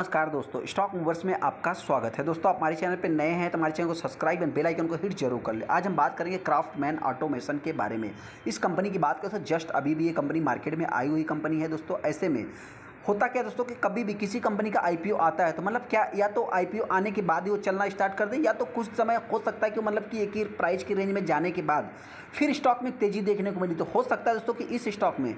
नमस्कार दोस्तों, stock movers में आपका स्वागत है। दोस्तों, आप हमारे चैनल पे नए हैं तो हमारे चैनल को सब्सक्राइब एंड बेल आइकन को हिट जरूर कर ले। आज हम बात करेंगे क्राफ्टमैन ऑटोमेशन के बारे में। इस कंपनी की बात करें तो जस्ट अभी भी ये कंपनी मार्केट में आई हुई कंपनी है। दोस्तों, ऐसे में होता क्या है दोस्तों कि कभी भी किसी कंपनी का आईपीओ आता है तो मतलब क्या या तो आईपीओ आने के बाद ही वो चलना स्टार्ट कर दे, या तो कुछ समय हो सकता है कि मतलब कि एक ही प्राइस की रेंज में जाने के बाद फिर स्टॉक में तेज़ी देखने को मिली। तो हो सकता है दोस्तों कि इस स्टॉक में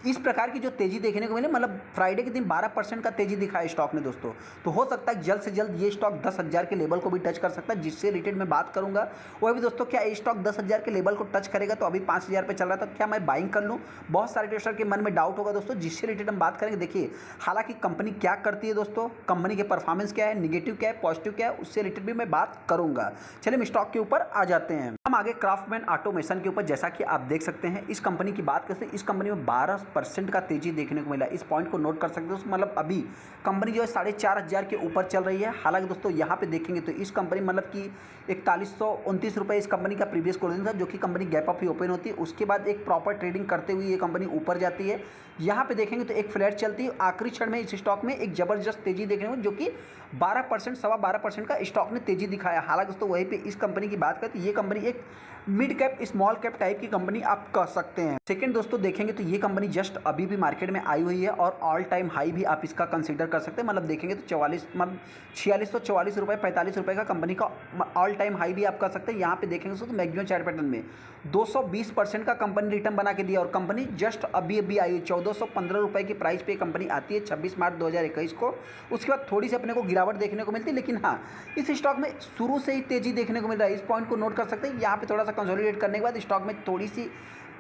इस प्रकार की जो तेज़ी देखने को मिले, मतलब फ्राइडे के दिन 12% का तेज़ी दिखा है स्टॉक ने दोस्तों। तो हो सकता है जल्द से जल्द ये स्टॉक 10,000 के लेवल को भी टच कर सकता है, जिससे रिलेटेड मैं बात करूंगा। वह भी दोस्तों, क्या ये स्टॉक 10,000 के लेवल को टच करेगा? तो अभी 5,000 पे चल रहा था, क्या मैं बाइंग कर लूँ? बहुत सारे ट्रेडर के मन में डाउट होगा दोस्तों, जिससे रिलेटेड हम बात करेंगे। देखिए, हालांकि कंपनी क्या करती है दोस्तों, कंपनी के परफॉर्मेंस क्या है, निगेटिव क्या है, पॉजिटिव क्या है, उससे रिलेटेड भी मैं बात करूंगा। चलिए हम स्टॉक के ऊपर आ जाते हैं। हम आगे क्राफ्टमैन ऑटोमेशन के ऊपर, जैसा कि आप देख सकते हैं, इस कंपनी की बात करते हैं। इस कंपनी में 12% का तेजी देखने को मिला। इस पॉइंट को नोट कर सकते हो। मतलब अभी कंपनी जो है 4,500 के ऊपर चल रही है। हालांकि दोस्तों यहाँ पे देखेंगे तो इस कंपनी मतलब कि 4129 रुपये इस कंपनी का प्रीवियस क्लोजिंग था, जो कि कंपनी गैप अप ही ओपन होती है। उसके बाद एक प्रॉपर ट्रेडिंग करते हुए ये कंपनी ऊपर जाती है। यहाँ पे देखेंगे तो एक फ्लैट चलती है। आखिरी क्षण में इस स्टॉक में एक जबरदस्त तेजी देखने को, जो कि 12% 12.25% का स्टॉक ने तेजी दिखाया। हालांकि दोस्तों वहीं पे इस कंपनी की बात करें तो ये कंपनी एक mid cap small cap type की कंपनी आप कह सकते हैं। सेकंड दोस्तों देखेंगे तो ये कंपनी जस्ट अभी भी मार्केट में आई हुई है और ऑल टाइम हाई भी आप इसका कंसीडर कर सकते हैं। मतलब देखेंगे तो 4644 रुपये 45 रुपये का कंपनी का ऑल टाइम हाई भी आप कर सकते हैं। यहाँ पे देखेंगे तो मैक्सिमम चार्ट पैटर्न में 220% का कंपनी रिटर्न बना के दिया और कंपनी जस्ट अभी अभी आई हुई 1415 रुपये की प्राइस पे कंपनी आती है 26 मार्च 2021 को। उसके बाद थोड़ी सी अपने को गिरावट देखने को मिलती है, लेकिन हाँ, इस स्टॉक में शुरू से ही तेजी देखने को मिल रहा है। इस पॉइंट को नोट कर सकते हैं। यहाँ पे थोड़ा सा कंसोलिडेट करने के बाद स्टॉक में थोड़ी सी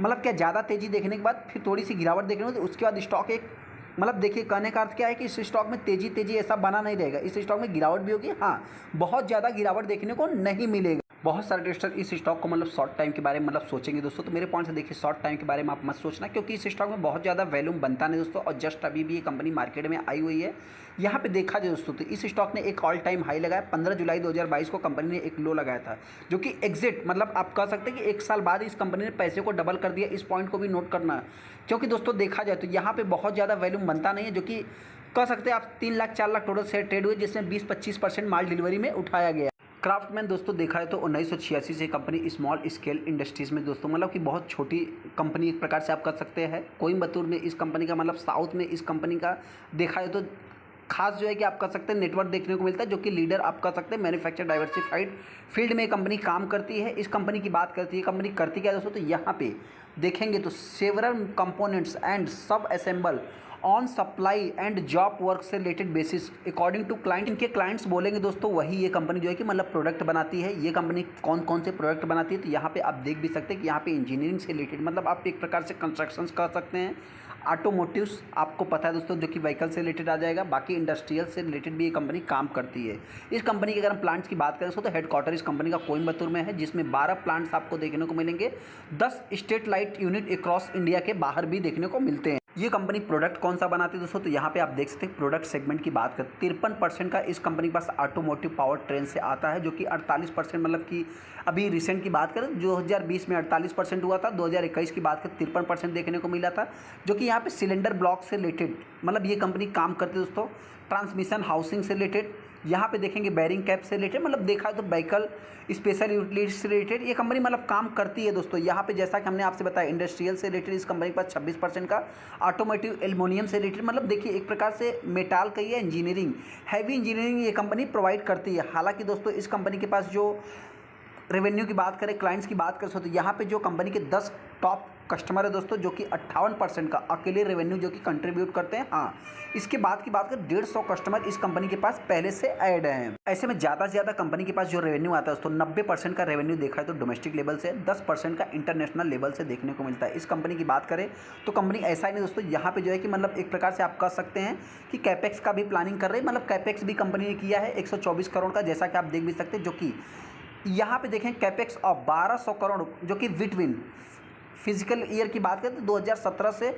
मतलब क्या ज़्यादा तेजी देखने के बाद फिर थोड़ी सी गिरावट देखने को, उसके बाद स्टॉक एक मतलब देखिए, कहने का अर्थ क्या है कि इस स्टॉक में तेजी ऐसा बना नहीं रहेगा। इस स्टॉक में गिरावट भी होगी, हाँ, बहुत ज़्यादा गिरावट देखने को नहीं मिलेगा। बहुत सारे ट्रेडर इस स्टॉक को मतलब शॉर्ट टाइम के बारे में मतलब सोचेंगे दोस्तों। तो मेरे पॉइंट से देखिए, शॉर्ट टाइम के बारे में आप मत सोचना, क्योंकि इस स्टॉक में बहुत ज़्यादा वैल्यूम बनता नहीं दोस्तों। और जस्ट अभी भी ये कंपनी मार्केट में आई हुई है। यहाँ पे देखा जाए दोस्तों तो इस स्टॉक ने एक ऑल टाइम हाई लगाया। 15 जुलाई 2022 को कंपनी ने एक लो लगाया था, जो कि एग्जिट मतलब आप कह सकते हैं कि एक साल बाद इस कंपनी ने पैसे को डबल कर दिया। इस पॉइंट को भी नोट करना, क्योंकि दोस्तों देखा जाए तो यहाँ पे बहुत ज़्यादा वैल्यूम बनता नहीं है, जो कि कह सकते हैं आप 3 lakh 4 lakh total share trade हुए, जिसमें 20-25% माल डिलीवरी में उठाया गया। क्राफ्टमैन दोस्तों देखा है तो 1986 से कंपनी स्मॉल स्केल इंडस्ट्रीज़ में दोस्तों मतलब कि बहुत छोटी कंपनी एक प्रकार से आप कर सकते हैं। कोयम्बतूर में इस कंपनी का मतलब साउथ में इस कंपनी का देखा है तो खास जो है कि आप कर सकते हैं नेटवर्क देखने को मिलता है, जो कि लीडर आप कर सकते हैं मैन्युफैक्चर डाइवर्सिफाइड फील्ड में कंपनी काम करती है। इस कंपनी की बात करती है, कंपनी करती क्या है दोस्तों, तो यहाँ पे देखेंगे तो सेवरल कंपोनेंट्स एंड सब assemble on supply and job work से related basis according to client. इनके क्लाइंट्स बोलेंगे दोस्तों, वही ये कंपनी जो है कि मतलब प्रोडक्ट बनाती है। ये कंपनी कौन कौन से प्रोडक्ट बनाती है, तो यहाँ पे आप देख भी सकते हैं कि यहाँ पे इंजीनियरिंग से रिलेटेड मतलब आप एक प्रकार से कंस्ट्रक्शंस कर सकते हैं। ऑटोमोटिव्स आपको पता है दोस्तों, जो कि व्हीकल से रिलेटेड आ जाएगा। बाकी इंडस्ट्रियल से रिलेटेड भी ये कंपनी काम करती है। इस कंपनी की अगर हम प्लांट्स की बात करें तो हेडक्वार्टर इस कंपनी का कोयम्बतूर में है, जिसमें 12 प्लांट्स आपको देखने को मिलेंगे। 10 street light unit across India के बाहर भी देखने को मिलते हैं। ये कंपनी प्रोडक्ट कौन सा बनाती है दोस्तों, तो यहाँ पे आप देख सकते हैं प्रोडक्ट सेगमेंट की बात करें 53% का इस कंपनी के पास ऑटोमोटिव पावर ट्रेन से आता है, जो कि 48% मतलब कि अभी रिसेंट की बात करें 2020 में 48% हुआ था। 2021 की बात करें 53% देखने को मिला था, जो कि यहाँ पे सिलेंडर ब्लॉक से रिलेटेड मतलब ये कंपनी काम करती है दोस्तों। ट्रांसमिशन हाउसिंग से रिलेटेड यहाँ पे देखेंगे, बैरिंग कैप से रिलेटेड मतलब देखा तो व्हीकल स्पेशल यूटिलिटी से रिलेटेड ये कंपनी मतलब काम करती है दोस्तों। यहाँ पे जैसा कि हमने आपसे बताया इंडस्ट्रियल से रिलेटेड इस कंपनी के पास 26% का, ऑटोमोटिव एल्युमिनियम से रिलेटेड मतलब देखिए एक प्रकार से मेटाल का ये इंजीनियरिंग हैवी इंजीनियरिंग ये कंपनी प्रोवाइड करती है। हालांकि दोस्तों इस कंपनी के पास जो रेवेन्यू की बात करें, क्लाइंट्स की बात करें तो यहाँ पे जो कंपनी के 10 टॉप कस्टमर है दोस्तों, जो कि 58% का अकेले रेवेन्यू जो कि कंट्रीब्यूट करते हैं। हाँ, इसके बाद की बात करें 150 कस्टमर इस कंपनी के पास पहले से ऐड हैं। ऐसे में ज़्यादा से ज़्यादा कंपनी के पास जो रेवेन्यू आता है दोस्तों 90% का रेवेन्यू देखा है तो डोमेस्टिक लेवल से, 10% का इंटरनेशनल लेवल से देखने को मिलता है। इस कंपनी की बात करें तो कंपनी ऐसा ही नहीं दोस्तों, यहाँ पे जो है कि मतलब एक प्रकार से आप कह सकते हैं कि कैपेक्स का भी प्लानिंग कर रही है। मतलब कैपेक्स भी कंपनी ने किया है 124 करोड़ का, जैसा कि आप देख भी सकते हैं, जो कि यहाँ पे देखें कैपेक्स ऑफ 1200 करोड़, जो कि बिटवीन फिजिकल ईयर की बात करें तो 2017 से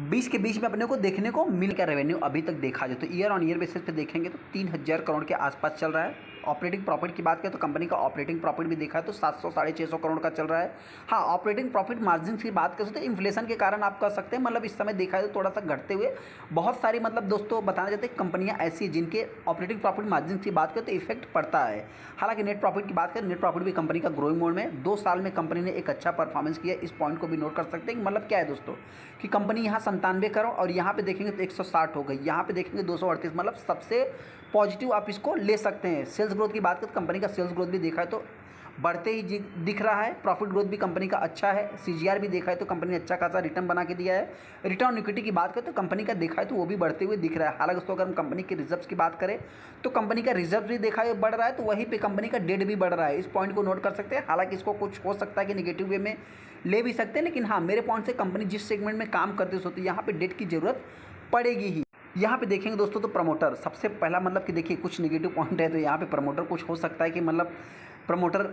20 के बीच में अपने को देखने को मिल गया। रेवेन्यू अभी तक देखा जाए तो ईयर ऑन ईयर बेसिस पे देखेंगे तो 3,000 करोड़ के आसपास चल रहा है। ऑपरेटिंग प्रॉफिट की बात करें तो कंपनी का ऑपरेटिंग प्रॉफिट भी देखा है तो 700 साढ़े 600 करोड़ का चल रहा है। हाँ, ऑपरेटिंग प्रॉफिट मार्जिन की बात करें तो इन्फ्लेशन के कारण आप कर सकते हैं, मतलब इस समय देखा है तो थोड़ा सा घटते हुए। बहुत सारी मतलब दोस्तों बताना चाहते हैं कंपनियां ऐसी जिनके ऑपरेटिंग प्रॉफिट मार्जिन की बात करें तो इफेक्ट पड़ता है। हालांकि नेट प्रॉफिट की बात करें, नेट प्रॉफिट भी कंपनी का ग्रोइंग मोड में 2 साल में कंपनी ने एक अच्छा परफॉर्मेंस किया। इस पॉइंट को भी नोट कर सकते हैं कि मतलब क्या है दोस्तों कि कंपनी यहाँ 97 करोड़ और यहाँ पे देखेंगे तो 160 हो गई, यहाँ पे देखेंगे 238, मतलब सबसे पॉजिटिव आप इसको ले सकते हैं। सेल्स ग्रोथ की बात करें तो कंपनी का सेल्स ग्रोथ भी देखा है तो बढ़ते ही दिख रहा है। प्रॉफिट ग्रोथ भी कंपनी का अच्छा है। सीजीआर भी देखा है तो कंपनी ने अच्छा खासा रिटर्न बना के दिया है। रिटर्न ऑन इक्विटी की बात करें तो कंपनी का देखा है तो वो भी बढ़ते हुए दिख रहा है। हालांकि दोस्तों अगर हम कंपनी के रिजर्व्स की बात करें तो कंपनी का रिजर्व भी देखा है बढ़ रहा है, तो वहीं पे कंपनी का डेट भी बढ़ रहा है। इस पॉइंट को नोट कर सकते हैं। हालांकि इसको कुछ हो सकता है कि निगेटिव वे में ले भी सकते हैं, लेकिन हाँ मेरे पॉइंट से कंपनी जिस सेगमेंट में काम करती है तो यहाँ पे डेट की ज़रूरत पड़ेगी ही। यहाँ पे देखेंगे दोस्तों तो प्रमोटर सबसे पहला मतलब कि देखिए कुछ नेगेटिव पॉइंट है तो यहाँ पे प्रमोटर कुछ हो सकता है कि मतलब प्रमोटर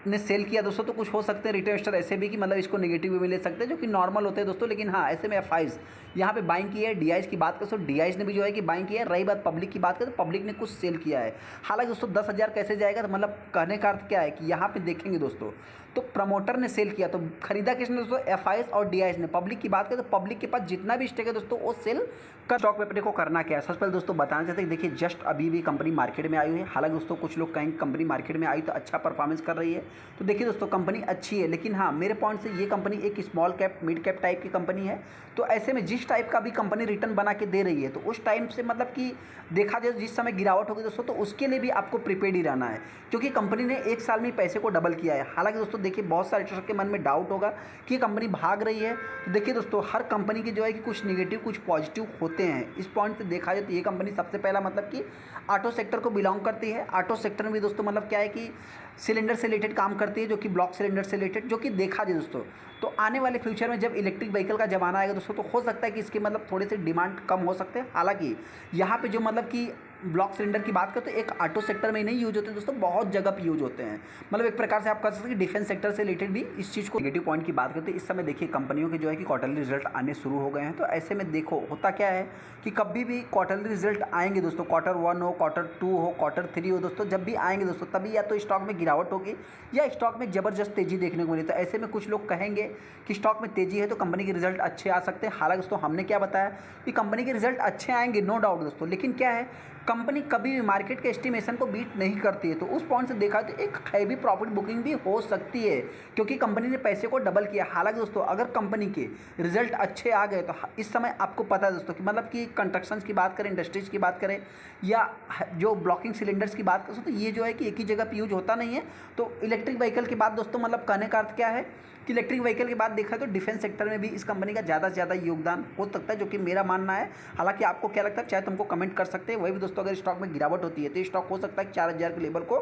ने सेल किया दोस्तों तो कुछ हो सकते हैं रिटेल इन्वेस्टर ऐसे भी कि मतलब इसको नेगेटिव वे में ले सकते हैं, जो कि नॉर्मल होते हैं दोस्तों। लेकिन हाँ ऐसे में एफआईज यहाँ पे बाइंग की है। डीआईज की बात करें तो डीआईज ने भी जो है कि बाइंग किया है। रही बात पब्लिक की बात करें तो पब्लिक ने कुछ सेल किया है। हालांकि दोस्तों 10,000 कैसे जाएगा, तो मतलब कहने का अर्थ क्या है कि यहाँ पे देखेंगे दोस्तों तो प्रमोटर ने सेल किया तो खरीदा किसने दोस्तों, एफआईज और डीआईज ने। पब्लिक की बात करें तो पब्लिक के पास जितना भी स्टेक है दोस्तों वो सेल कर। स्टॉक पेपर को करना क्या है, सबसे पहले दोस्तों बताना चाहते हैं कि देखिए जस्ट अभी भी कंपनी मार्केट में आई हुई है। हालांकि दोस्तों कुछ लोग कहेंगे कंपनी मार्केट में आई तो अच्छा परफॉर्मेंस कर रही है, तो देखिए दोस्तों कंपनी अच्छी है। लेकिन हाँ मेरे पॉइंट से ये कंपनी एक small cap mid cap type की कंपनी है, तो ऐसे में जिस टाइप का भी कंपनी रिटर्न बना के दे रही है तो उस टाइम से मतलब कि देखा जाए जिस समय गिरावट होगी दोस्तों तो उसके लिए भी आपको प्रिपेयर्ड ही रहना है, क्योंकि कंपनी ने 1 साल में पैसे को डबल किया है। हालांकि दोस्तों देखिए बहुत सारे के मन में डाउट होगा कि ये कंपनी भाग रही है, तो देखिए दोस्तों हर कंपनी के जो है कि कुछ नेगेटिव कुछ पॉजिटिव होते हैं। इस पॉइंट से देखा जाए तो ये कंपनी सबसे पहला मतलब कि ऑटो सेक्टर को बिलोंग करती है। ऑटो सेक्टर में भी दोस्तों मतलब क्या है कि सिलेंडर से रिलेटेड काम करती है, जो कि ब्लॉक सिलेंडर से रिलेटेड, जो कि देखा जाए दोस्तों तो आने वाले फ्यूचर में जब इलेक्ट्रिक व्हीकल का ज़माना आएगा दोस्तों तो हो सकता है कि इसके मतलब थोड़े से डिमांड कम हो सकते हैं। हालांकि यहाँ पे जो मतलब कि ब्लॉक सिलेंडर की बात करें तो एक ऑटो सेक्टर में ही नहीं यूज होते दोस्तों, बहुत जगह पे यूज होते हैं। मतलब एक प्रकार से आप कह सकते हैं कि डिफेंस सेक्टर से रिलेटेड भी इस चीज़ को। नेगेटिव पॉइंट की बात करते हैं इस समय देखिए कंपनियों के जो है कि क्वार्टरली रिजल्ट आने शुरू हो गए हैं, तो ऐसे में देखो होता क्या है कि कभी भी क्वार्टरली रिजल्ट आएंगे दोस्तों, क्वार्टर 1 हो, क्वार्टर 2 हो, क्वार्टर 3 हो दोस्तों, जब भी आएंगे दोस्तों तभी या तो स्टॉक में गिरावट होगी या स्टॉक में ज़बरदस्त तेज़ी देखने को मिली। तो ऐसे में कुछ लोग कहेंगे कि स्टॉक में तेज़ी है तो कंपनी के रिजल्ट अच्छे आ सकते हैं। हालांकि दोस्तों हमने क्या बताया कि कंपनी के रिजल्ट अच्छे आएंगे नो डाउट दोस्तों, लेकिन क्या है कंपनी कभी भी मार्केट के एस्टिमेशन को बीट नहीं करती है। तो उस पॉइंट से देखा तो एक हैवी प्रॉफिट बुकिंग भी हो सकती है, क्योंकि कंपनी ने पैसे को डबल किया। हालांकि दोस्तों अगर कंपनी के रिजल्ट अच्छे आ गए तो इस समय आपको पता है दोस्तों कि मतलब कि कंस्ट्रक्शन की बात करें, इंडस्ट्रीज़ की बात करें या जो ब्लॉकिंग सिलेंडर्स की बात करें तो ये जो है कि एक ही जगह पर यूज होता नहीं है। तो इलेक्ट्रिक व्हीकल की बात दोस्तों मतलब कहने का अर्थ क्या है कि इलेक्ट्रिक व्हीकल की बात देखा तो डिफेंस सेक्टर में भी इस कंपनी का ज़्यादा से ज़्यादा योगदान हो सकता है, जो कि मेरा मानना है। हालांकि आपको क्या लगता है चाहे तुमको कमेंट कर सकते हैं। वही भी दोस्तों अगर स्टॉक में गिरावट होती है तो स्टॉक हो सकता है 4,000 के लेवल को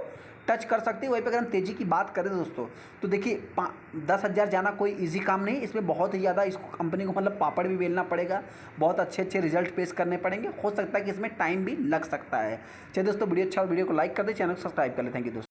टच कर सकती है। वहीं पर अगर हम तेज़ी की बात करें दोस्तों तो देखिए 10,000 जाना कोई ईजी काम नहीं, इसमें बहुत ही ज़्यादा इस कंपनी को मतलब पापड़ भी बेलना पड़ेगा, बहुत अच्छे अच्छे रिजल्ट पेश करने पड़ेंगे। हो सकता है कि इसमें टाइम भी लग सकता है। चलिए दोस्तों वीडियो अच्छा हो वीडियो को लाइक कर दें, चैनल को सब्सक्राइब कर लें। थैंक यू दोस्तों।